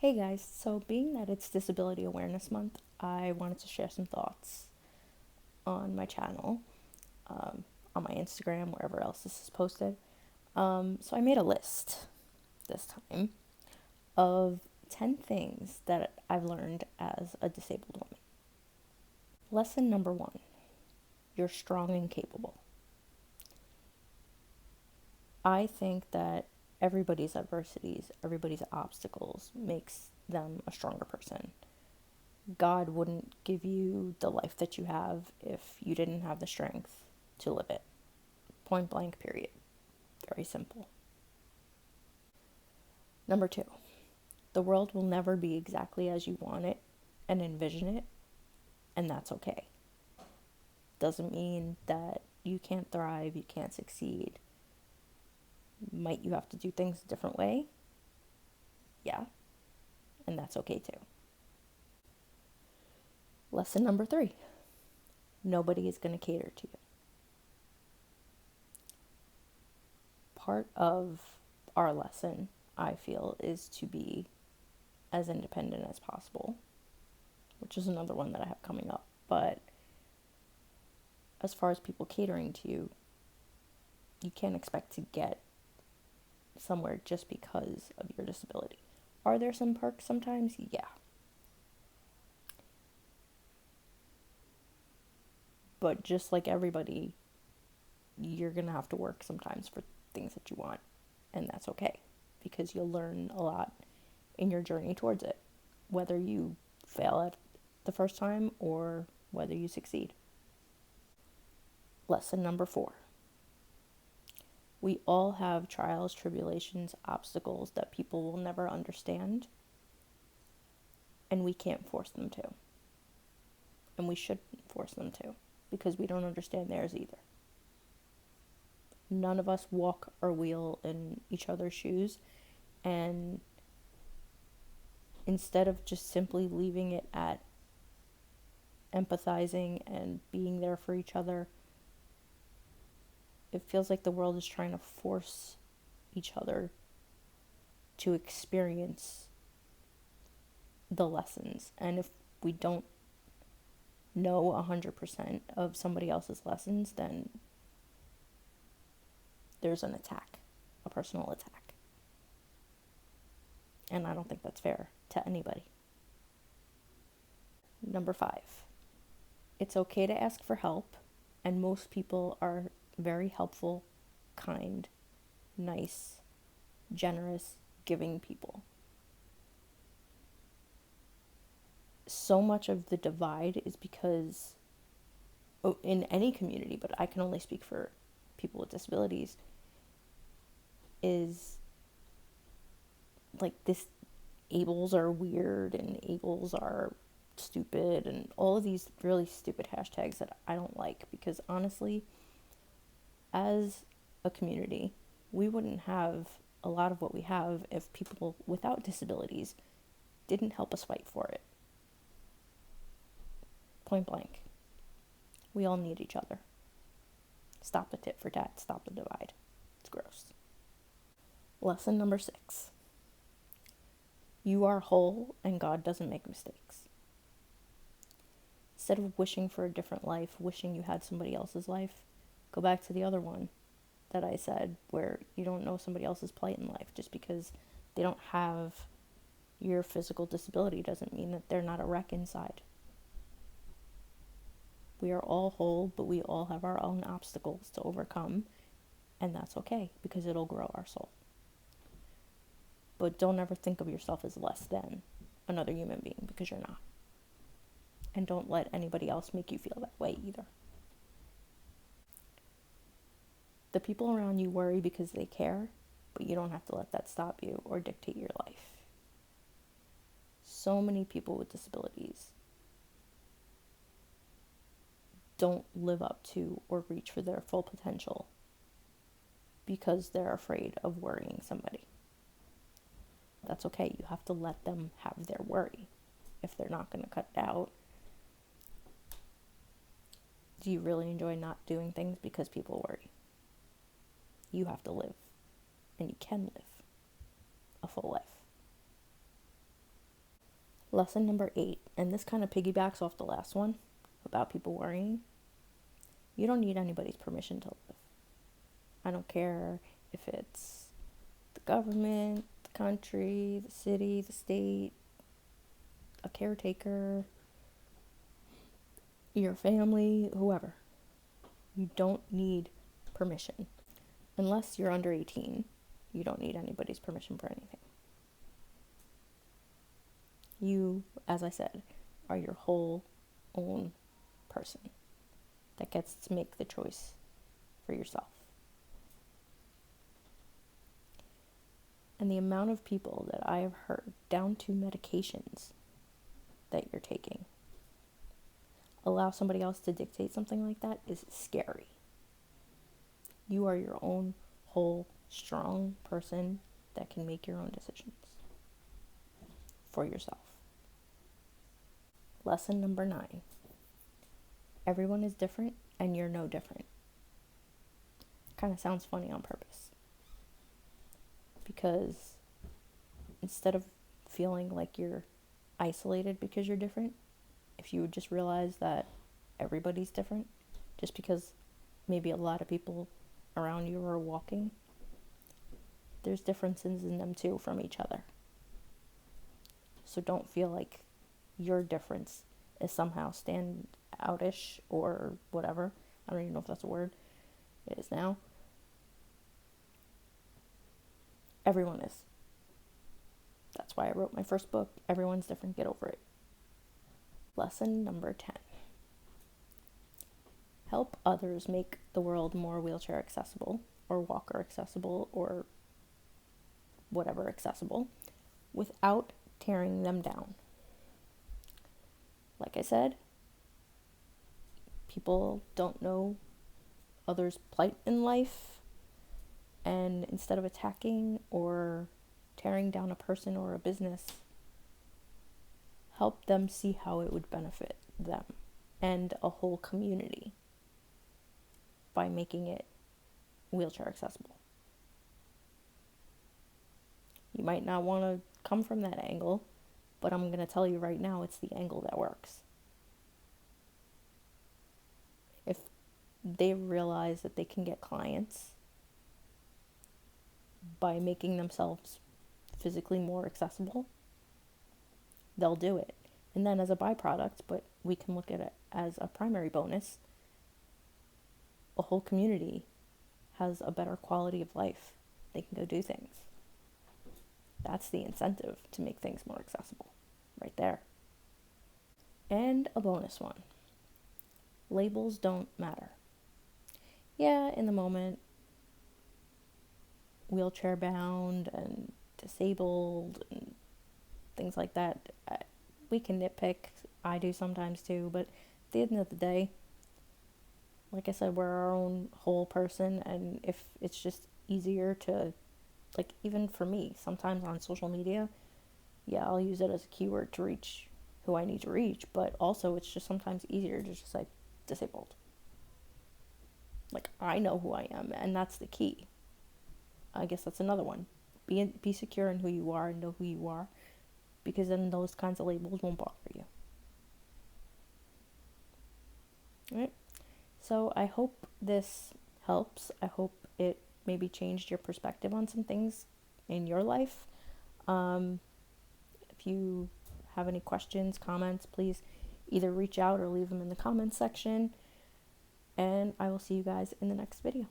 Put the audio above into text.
Hey guys, so being that it's Disability Awareness Month, I wanted to share some thoughts on my channel, on my Instagram, wherever else this is posted. So I made a list this time of 10 things that I've learned as a disabled woman. Lesson number 1, you're strong and capable. I think that everybody's adversities, everybody's obstacles makes them a stronger person. God wouldn't give you the life that you have if you didn't have the strength to live it. Point blank, period. Very simple. Number 2, the world will never be exactly as you want it and envision it, and that's okay. Doesn't mean that you can't thrive, you can't succeed. Might you have to do things a different way? Yeah, and that's okay too. Lesson number 3, nobody is going to cater to you. Part of our lesson, I feel, is to be as independent as possible, which is another one that I have coming up. But as far as people catering to you, you can't expect to get somewhere just because of your disability. Are there some perks sometimes? Yeah. But just like everybody, you're going to have to work sometimes for things that you want, and that's okay because you'll learn a lot in your journey towards it, whether you fail at the first time or whether you succeed. Lesson number 4, we all have trials, tribulations, obstacles that people will never understand, and we can't force them to. And we shouldn't force them to, because we don't understand theirs either. None of us walk or wheel in each other's shoes, and instead of just simply leaving it at empathizing and being there for each other, it feels like the world is trying to force each other to experience the lessons. And if we don't know 100% of somebody else's lessons, then there's an attack, a personal attack. And I don't think that's fair to anybody. Number 5, it's okay to ask for help, and most people are very helpful, kind, nice, generous, giving people. So much of the divide is because, in any community, but I can only speak for people with disabilities, is like this ables are weird and ables are stupid and all of these really stupid hashtags that I don't like, because honestly, as a community, we wouldn't have a lot of what we have if people without disabilities didn't help us fight for it. Point blank. We all need each other. Stop the tit for tat, stop the divide. It's gross. Lesson number 6, you are whole and God doesn't make mistakes. Instead of wishing for a different life, wishing you had somebody else's life, go back to the other one that I said, where you don't know somebody else's plight in life. Just because they don't have your physical disability doesn't mean that they're not a wreck inside. We are all whole, but we all have our own obstacles to overcome, and that's okay because it'll grow our soul. But don't ever think of yourself as less than another human being, because you're not. And don't let anybody else make you feel that way either. The people around you worry because they care, but you don't have to let that stop you or dictate your life. So many people with disabilities don't live up to or reach for their full potential because they're afraid of worrying somebody. That's okay. You have to let them have their worry. If they're not going to cut it out, do you really enjoy not doing things because people worry? You have to live, and you can live a full life. Lesson number 8, and this kind of piggybacks off the last one about people worrying. You don't need anybody's permission to live. I don't care if it's the government, the country, the city, the state, a caretaker, your family, whoever. You don't need permission. Unless you're under 18, you don't need anybody's permission for anything. You, as I said, are your whole own person that gets to make the choice for yourself. And the amount of people that I have heard, down to medications that you're taking, allow somebody else to dictate something like that is scary. You are your own whole, strong person that can make your own decisions for yourself. Lesson number 9. Everyone is different and you're no different. Kind of sounds funny on purpose. Because instead of feeling like you're isolated because you're different, if you would just realize that everybody's different, just because maybe a lot of people around you are walking, there's differences in them too from each other. So don't feel like your difference is somehow stand-outish or whatever. I don't even know if that's a word. It is now. Everyone is. That's why I wrote my first book, Everyone's Different, Get Over It. Lesson number 10. Help others make the world more wheelchair accessible, or walker accessible, or whatever accessible, without tearing them down. Like I said, people don't know others' plight in life, and instead of attacking or tearing down a person or a business, help them see how it would benefit them and a whole community by making it wheelchair accessible. You might not want to come from that angle, but I'm going to tell you right now, it's the angle that works. If they realize that they can get clients by making themselves physically more accessible, they'll do it. And then as a byproduct, but we can look at it as a primary bonus, a whole community has a better quality of life. They can go do things. That's the incentive to make things more accessible, right there. And a bonus one. Labels don't matter. Yeah, in the moment, wheelchair bound and disabled and things like that, we can nitpick. I do sometimes too, but at the end of the day, like I said, we're our own whole person, and if it's just easier to, like, even for me, sometimes on social media, yeah, I'll use it as a keyword to reach who I need to reach, but also it's just sometimes easier to just like disabled. Like, I know who I am, and that's the key. I guess that's another one. Be secure in who you are and know who you are, because then those kinds of labels won't bother you. Alright? So I hope this helps. I hope it maybe changed your perspective on some things in your life. If you have any questions, comments, please either reach out or leave them in the comments section. And I will see you guys in the next video.